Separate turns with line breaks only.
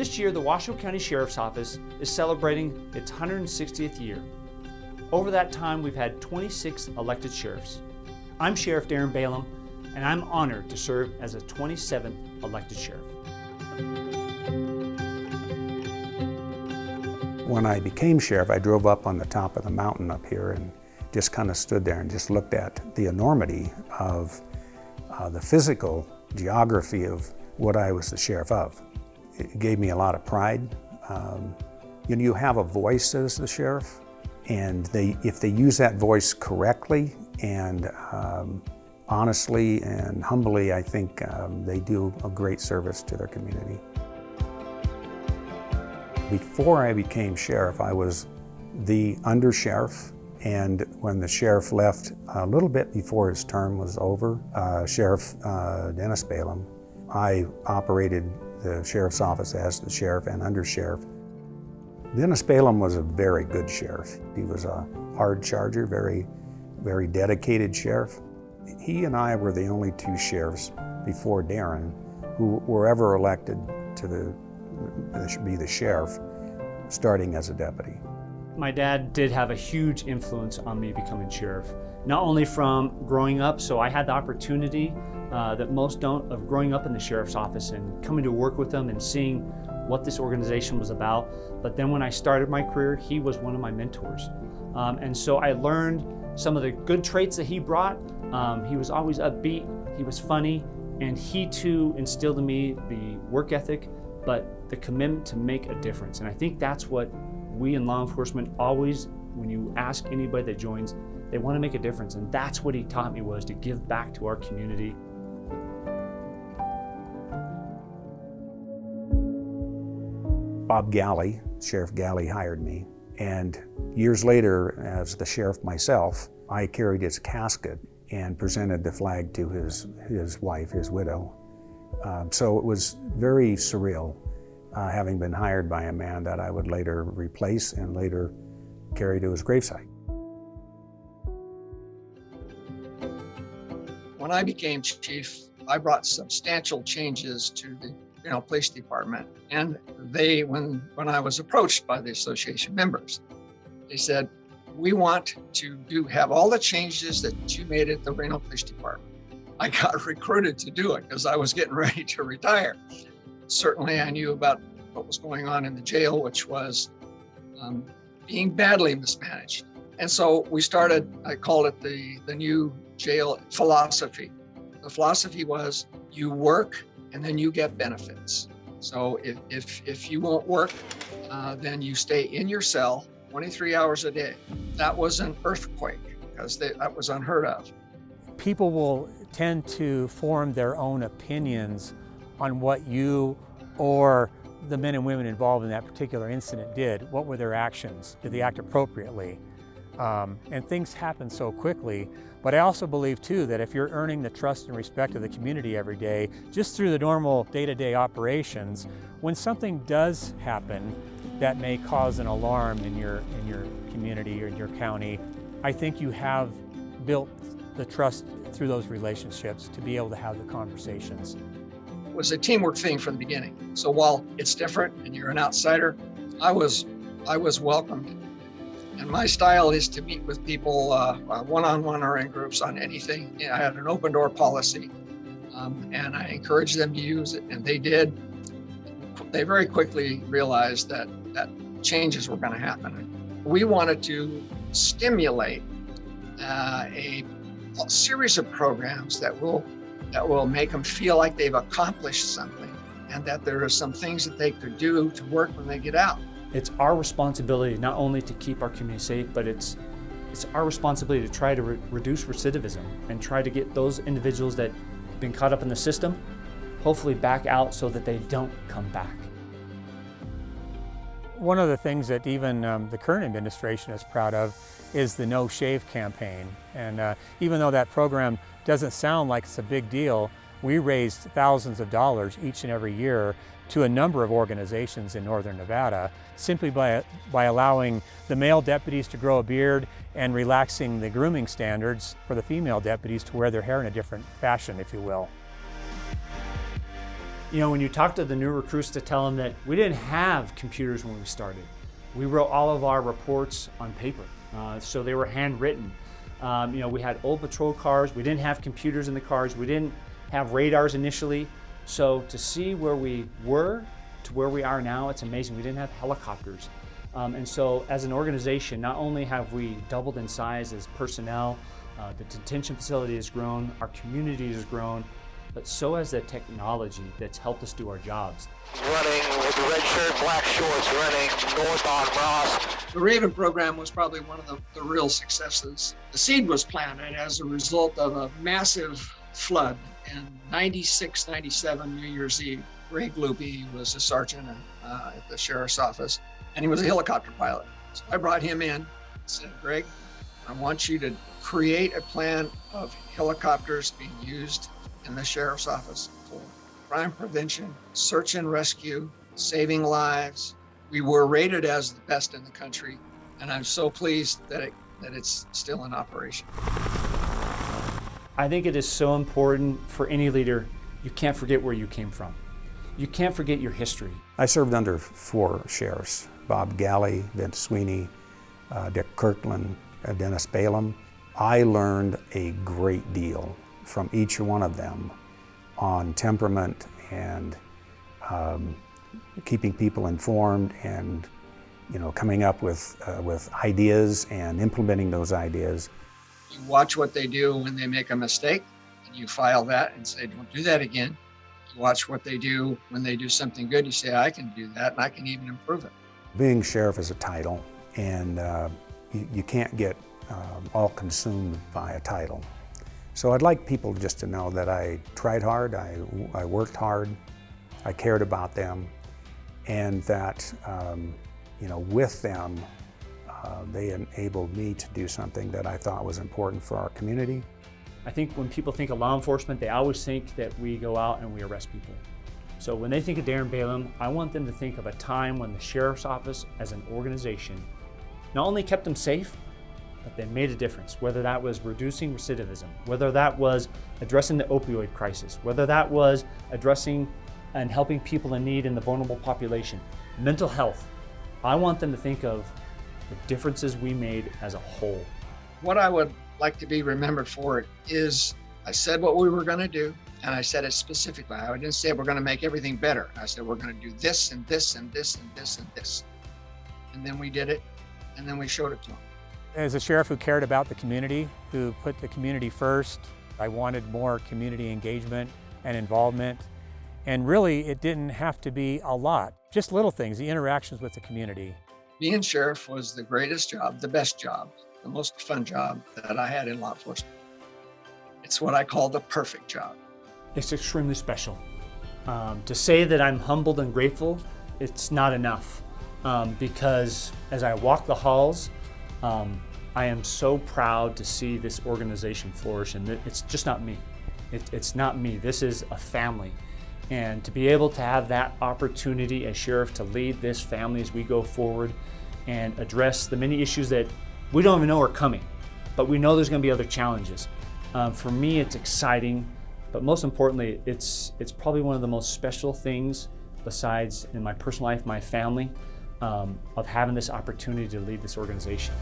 This year, the Washoe County Sheriff's Office is celebrating its 160th year. Over that time, we've had 26 elected sheriffs. I'm Sheriff Darin Balaam, and I'm honored to serve as a 27th elected sheriff.
When I became sheriff, I drove up on the top of the mountain up here and just kind of stood there and just looked at the enormity of the physical geography of what I was the sheriff of. It gave me a lot of pride. You have a voice as the sheriff, and if they use that voice correctly and honestly and humbly, I think they do a great service to their community. Before I became sheriff, I was the undersheriff, and when the sheriff left a little bit before his term was over, Sheriff Darin Balaam, I operated the sheriff's office as the sheriff and undersheriff. Darin Balaam was a very good sheriff. He was a hard charger, very, very dedicated sheriff. He and I were the only two sheriffs before Darin who were ever elected to be the sheriff, starting as a deputy.
My dad did have a huge influence on me becoming sheriff, not only from growing up, so I had the opportunity that most don't, of growing up in the sheriff's office and coming to work with them and seeing what this organization was about. But then when I started my career, he was one of my mentors. And so I learned some of the good traits that he brought. He was always upbeat, he was funny, and he too instilled in me the work ethic, but the commitment to make a difference. And I think that's what we in law enforcement always, when you ask anybody that joins, they want to make a difference. And that's what he taught me, was to give back to our community.
Bob Galley, Sheriff Galley, hired me. And years later, as the sheriff myself, I carried his casket and presented the flag to his wife, his widow. So it was very surreal, having been hired by a man that I would later replace and later carry to his gravesite.
When I became chief, I brought substantial changes to the Reno Police Department. And they, when I was approached by the association members, they said, "We want to have all the changes that you made at the Reno Police Department." I got recruited to do it because I was getting ready to retire. Certainly I knew about what was going on in the jail, which was being badly mismanaged. And so we started, I called it the new jail philosophy. The philosophy was, you work and then you get benefits. So if you won't work, then you stay in your cell 23 hours a day. That was an earthquake, because that was unheard of.
People will tend to form their own opinions on what you or the men and women involved in that particular incident did. What were their actions? Did they act appropriately? And things happen so quickly. But I also believe too that if you're earning the trust and respect of the community every day, just through the normal day-to-day operations, when something does happen that may cause an alarm in your community or in your county, I think you have built the trust through those relationships to be able to have the conversations.
It was a teamwork thing from the beginning. So while it's different and you're an outsider, I was welcomed. And my style is to meet with people one-on-one or in groups on anything. I had an open door policy, and I encouraged them to use it, and they did. They very quickly realized that changes were going to happen. We wanted to stimulate a series of programs that will make them feel like they've accomplished something, and that there are some things that they could do to work when they get out.
It's our responsibility not only to keep our community safe, but it's our responsibility to try to reduce recidivism and try to get those individuals that have been caught up in the system, hopefully back out so that they don't come back.
One of the things that even the current administration is proud of is the No Shave campaign. And even though that program doesn't sound like it's a big deal, we raised thousands of dollars each and every year to a number of organizations in northern Nevada, simply by allowing the male deputies to grow a beard and relaxing the grooming standards for the female deputies to wear their hair in a different fashion, if you will.
You know, when you talk to the new recruits to tell them that we didn't have computers when we started. We wrote all of our reports on paper, so they were handwritten. You know, we had old patrol cars. We didn't have computers in the cars. We didn't have radars initially. So to see where we were to where we are now, it's amazing. We didn't have helicopters. And so as an organization, not only have we doubled in size as personnel, the detention facility has grown, our community has grown, but so has the technology that's helped us do our jobs.
Running with the red shirt, black shorts, running north on Ross.
The Raven program was probably one of the real successes. The seed was planted as a result of a massive flood in 96, 97 New Year's Eve. Greg Luby was a sergeant at the sheriff's office, and he was a helicopter pilot. So I brought him in and said, Greg, I want you to create a plan of helicopters being used in the sheriff's office for crime prevention, search and rescue, saving lives. We were rated as the best in the country, and I'm so pleased that it's still in operation.
I think it is so important for any leader. You can't forget where you came from. You can't forget your history.
I served under 4 sheriffs: Bob Galley, Vince Sweeney, Dick Kirkland, Dennis Balaam. I learned a great deal from each one of them on temperament and keeping people informed, and coming up with ideas and implementing those ideas.
You watch what they do when they make a mistake, and you file that and say, don't do that again. You watch what they do when they do something good. You say, I can do that, and I can even improve it.
Being sheriff is a title, and you can't get all consumed by a title. So I'd like people just to know that I tried hard, I worked hard, I cared about them, and that with them, they enabled me to do something that I thought was important for our community.
I think when people think of law enforcement, they always think that we go out and we arrest people. So when they think of Darin Balaam, I want them to think of a time when the sheriff's office as an organization not only kept them safe, but they made a difference, whether that was reducing recidivism, whether that was addressing the opioid crisis, whether that was addressing and helping people in need in the vulnerable population, mental health. I want them to think of the differences we made as a whole.
What I would like to be remembered for is I said what we were going to do, and I said it specifically. I didn't say we're going to make everything better. I said we're going to do this and this and this and this and this. And then we did it, and then we showed it to them.
As a sheriff who cared about the community, who put the community first, I wanted more community engagement and involvement. And really, it didn't have to be a lot, just little things, the interactions with the community.
Being sheriff was the greatest job, the best job, the most fun job that I had in law enforcement. It's what I call the perfect job.
It's extremely special. To say that I'm humbled and grateful, it's not enough. Because as I walk the halls, I am so proud to see this organization flourish, and it's just not me. It's not me. This is a family. And to be able to have that opportunity as sheriff to lead this family as we go forward and address the many issues that we don't even know are coming, but we know there's going to be other challenges. For me, it's exciting, but most importantly, it's probably one of the most special things besides in my personal life, my family, of having this opportunity to lead this organization.